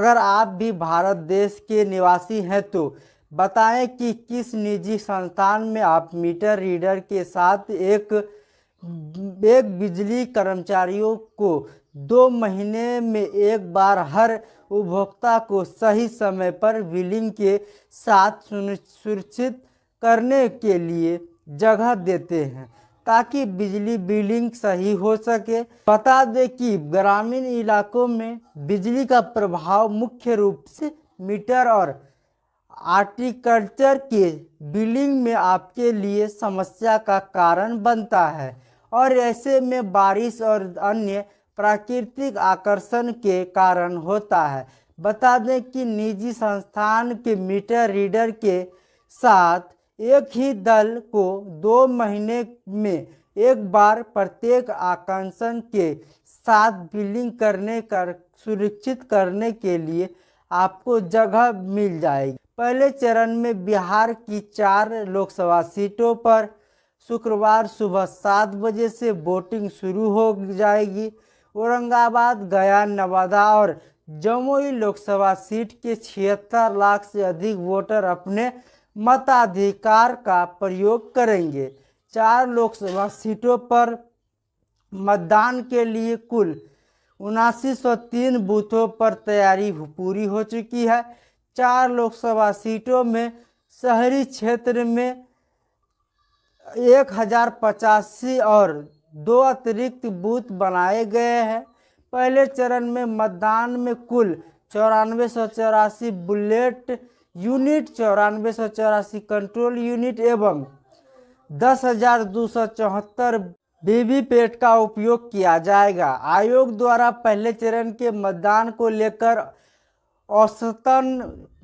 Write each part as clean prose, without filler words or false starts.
अगर आप भी भारत देश के निवासी हैं तो बताएं कि किस निजी संस्थान में आप मीटर रीडर के साथ एक बिजली कर्मचारियों को 2 महीने में एक बार हर उपभोक्ता को सही समय पर बिलिंग के साथ सुनिश्चित करने के लिए जगह देते हैं ताकि बिजली बिलिंग सही हो सके। बता दें कि ग्रामीण इलाकों में बिजली का प्रभाव मुख्य रूप से मीटर और हॉर्टिकल्चर के बिलिंग में आपके लिए समस्या का कारण बनता है और ऐसे में बारिश और अन्य प्राकृतिक आकर्षण के कारण होता है। बता दें कि निजी संस्थान के मीटर रीडर के साथ एक ही दल को 2 महीने में एक बार प्रत्येक आकर्षण के साथ बिलिंग करने कर सुनिश्चित करने के लिए आपको जगह मिल जाएगी। पहले चरण में बिहार की 4 लोकसभा सीटों पर शुक्रवार सुबह 7 बजे से वोटिंग शुरू हो जाएगी। औरंगाबाद, गया, नवादा और जमुई लोकसभा सीट के 76 लाख से अधिक वोटर अपने मताधिकार का प्रयोग करेंगे। 4 लोकसभा सीटों पर मतदान के लिए कुल 7903 बूथों पर तैयारी पूरी हो चुकी है। 4 लोकसभा सीटों में शहरी क्षेत्र में 1085 और 2 अतिरिक्त बूथ बनाए गए हैं। पहले चरण में मतदान में कुल 9484 बुलेट यूनिट, 9484 कंट्रोल यूनिट एवं 10,274 वीवीपैट का उपयोग किया जाएगा। आयोग द्वारा पहले चरण के मतदान को लेकर औसतन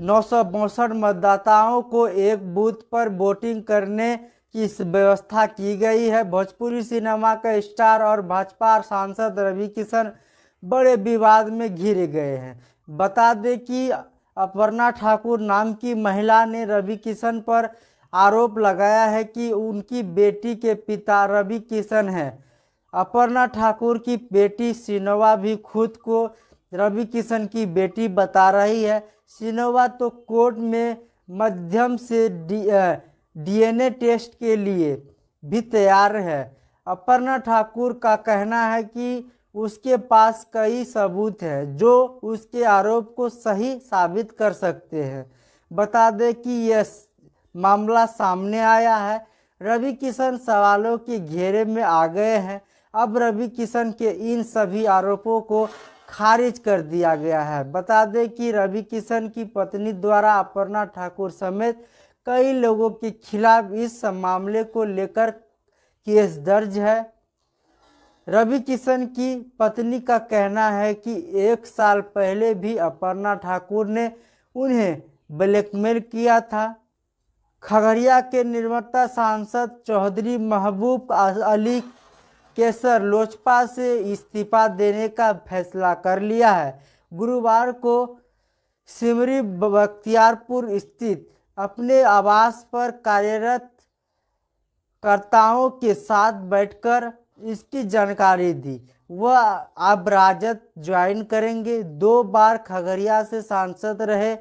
962 मतदाताओं को एक बूथ पर वोटिंग करने की व्यवस्था की गई है। भोजपुरी सिनेमा का स्टार और भाजपा सांसद रवि किशन बड़े विवाद में घिर गए हैं। बता दें कि अपर्णा ठाकुर नाम की महिला ने रवि किशन पर आरोप लगाया है कि उनकी बेटी के पिता रवि किशन हैं। अपर्णा ठाकुर की बेटी सिनोवा भी खुद को रवि किशन की बेटी बता रही है। सिनोवा तो कोर्ट में माध्यम से डीएनए टेस्ट के लिए भी तैयार है। अपर्णा ठाकुर का कहना है कि उसके पास कई सबूत हैं जो उसके आरोप को सही साबित कर सकते हैं। बता दें कि यह मामला सामने आया है। रवि किशन सवालों के घेरे में आ गए हैं। अब रवि किशन के इन सभी आरोपों को खारिज कर दिया गया है। बता दें कि रवि किशन की पत्नी द्वारा अपर्णा ठाकुर समेत कई लोगों के खिलाफ इस मामले को लेकर केस दर्ज है। रवि किशन की पत्नी का कहना है कि 1 साल पहले भी अपर्णा ठाकुर ने उन्हें ब्लैकमेल किया था। खगड़िया के निर्मता सांसद चौधरी महबूब अली केसर लोजपा से इस्तीफा देने का फैसला कर लिया है। गुरुवार को सिमरी बख्तियारपुर स्थित अपने आवास पर कार्यरत कर्ताओं के साथ बैठकर इसकी जानकारी दी। वह अब राजद ज्वाइन करेंगे। 2 बार खगड़िया से सांसद रहे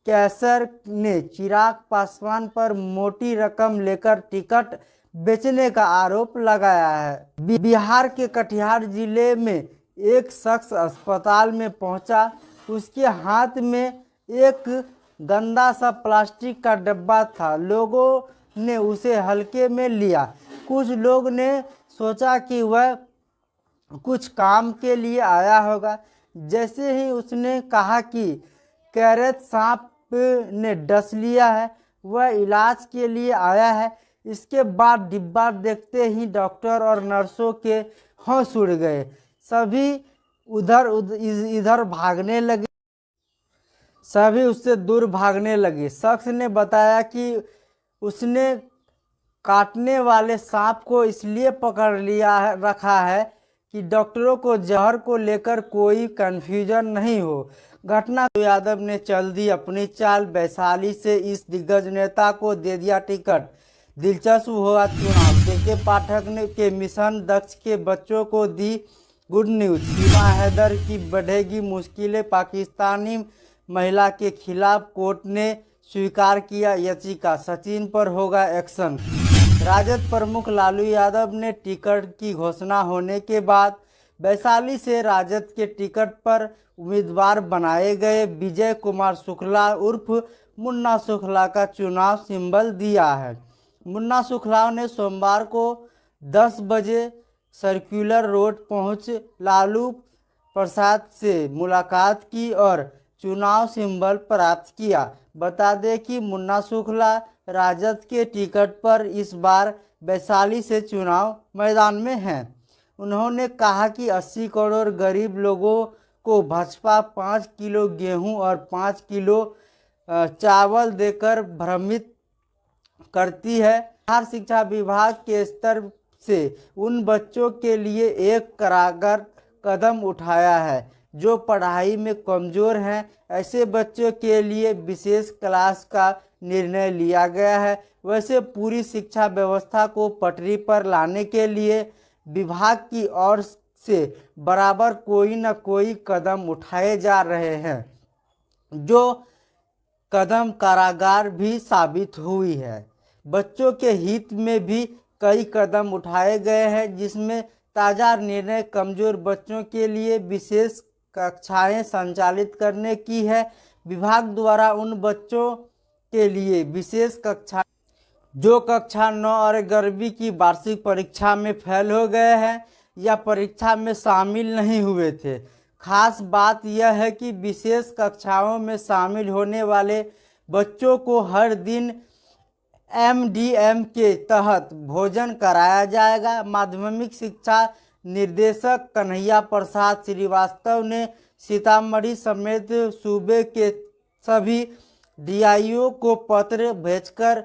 कैसर ने चिराग पासवान पर मोटी रकम लेकर टिकट बेचने का आरोप लगाया है। बिहार के कटिहार जिले में एक शख्स अस्पताल में पहुंचा। उसके हाथ में एक गंदा सा प्लास्टिक का डब्बा था। लोगों ने उसे हल्के में लिया। कुछ लोग ने सोचा कि वह कुछ काम के लिए आया होगा। जैसे ही उसने कहा कि कैरेट सांप ने डस लिया है, वह इलाज के लिए आया है। इसके बाद डिब्बा देखते ही डॉक्टर और नर्सों के होश उड़ गए। सभी इधर भागने लगे। सभी उससे दूर भागने लगे। शख्स ने बताया कि उसने काटने वाले सांप को इसलिए पकड़ लिया रखा है कि डॉक्टरों को जहर को लेकर कोई कंफ्यूजन नहीं हो। घटना यादव ने चल दी अपनी चाल। वैशाली से इस दिग्गज नेता को दे दिया टिकट। दिलचस्प हुआ चुनाव। के पाठक ने के मिशन दक्ष के बच्चों को दी गुड न्यूज। सीमा हैदर की बढ़ेगी मुश्किलें। पाकिस्तानी महिला के खिलाफ कोर्ट ने स्वीकार किया याचिका, सचिन पर होगा एक्शन। राजद प्रमुख लालू यादव ने टिकट की घोषणा होने के बाद वैशाली से राजद के टिकट पर उम्मीदवार बनाए गए विजय कुमार शुक्ला उर्फ मुन्ना शुक्ला का चुनाव सिंबल दिया है। मुन्ना शुक्ला ने सोमवार को 10 बजे सर्कुलर रोड पहुंच लालू प्रसाद से मुलाकात की और चुनाव सिंबल प्राप्त किया। बता दें कि मुन्ना शुक्ला राजद के टिकट पर इस बार वैशाली से चुनाव मैदान में हैं। उन्होंने कहा कि 80 करोड़ गरीब लोगों को भाजपा 5 किलो गेहूं और 5 किलो चावल देकर भ्रमित करती है। बिहार शिक्षा विभाग के स्तर से उन बच्चों के लिए एक कारगर कदम उठाया है जो पढ़ाई में कमजोर हैं। ऐसे बच्चों के लिए विशेष क्लास का निर्णय लिया गया है। वैसे पूरी शिक्षा व्यवस्था को पटरी पर लाने के लिए विभाग की ओर से बराबर कोई न कोई कदम उठाए जा रहे हैं, जो कदम कारागार भी साबित हुई है। बच्चों के हित में भी कई कदम उठाए गए हैं, जिसमें ताज़ा निर्णय कमजोर बच्चों के लिए विशेष कक्षाएं संचालित करने की है। विभाग द्वारा उन बच्चों के लिए विशेष कक्षा जो कक्षा 9 और 11वीं की वार्षिक परीक्षा में फेल हो गए हैं या परीक्षा में शामिल नहीं हुए थे। खास बात यह है कि विशेष कक्षाओं में शामिल होने वाले बच्चों को हर दिन MDM के तहत भोजन कराया जाएगा। माध्यमिक शिक्षा निर्देशक कन्हैया प्रसाद श्रीवास्तव ने सीतामढ़ी समेत सूबे के सभी DIO को पत्र भेजकर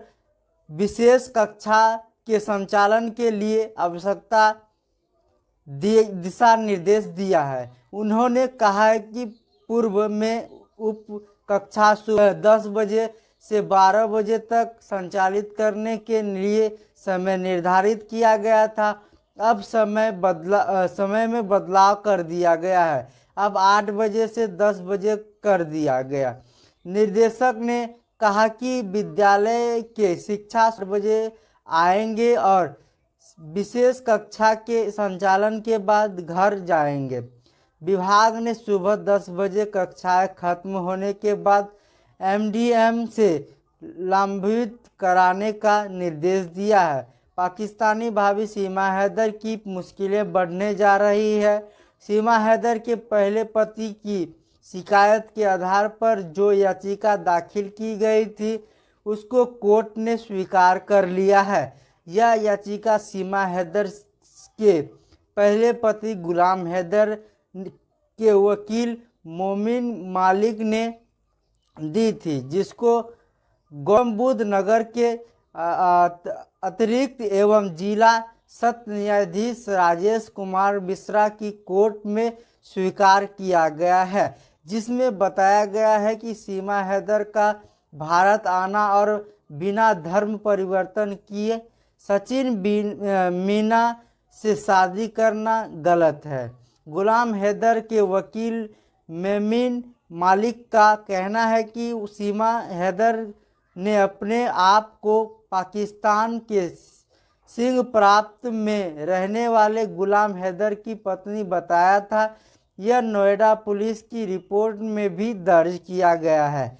विशेष कक्षा के संचालन के लिए आवश्यकता दिशा निर्देश दिया है। उन्होंने कहा है कि पूर्व में उप कक्षा सुबह 10 बजे से 12 बजे तक संचालित करने के लिए समय निर्धारित किया गया था। अब समय में बदलाव कर दिया गया है। अब 8 बजे से 10 बजे कर दिया गया। निर्देशक ने कहा कि विद्यालय के शिक्षा 7 बजे आएंगे और विशेष कक्षा के संचालन के बाद घर जाएंगे। विभाग ने सुबह 10 बजे कक्षाएं खत्म होने के बाद MDM से लंबित कराने का निर्देश दिया है। पाकिस्तानी भाभी सीमा हैदर की मुश्किलें बढ़ने जा रही है। सीमा हैदर के पहले पति की शिकायत के आधार पर जो याचिका दाखिल की गई थी उसको कोर्ट ने स्वीकार कर लिया है। यह याचिका सीमा हैदर के पहले पति गुलाम हैदर के वकील मोमिन मालिक ने दी थी, जिसको गौतम बुद्ध नगर के अतिरिक्त एवं जिला सत्र न्यायाधीश राजेश कुमार मिश्रा की कोर्ट में स्वीकार किया गया है, जिसमें बताया गया है कि सीमा हैदर का भारत आना और बिना धर्म परिवर्तन किए सचिन मीना से शादी करना गलत है। गुलाम हैदर के वकील मोमिन मालिक का कहना है कि सीमा हैदर ने अपने आप को पाकिस्तान के सिंध प्रांत में रहने वाले गुलाम हैदर की पत्नी बताया था। यह नोएडा पुलिस की रिपोर्ट में भी दर्ज किया गया है।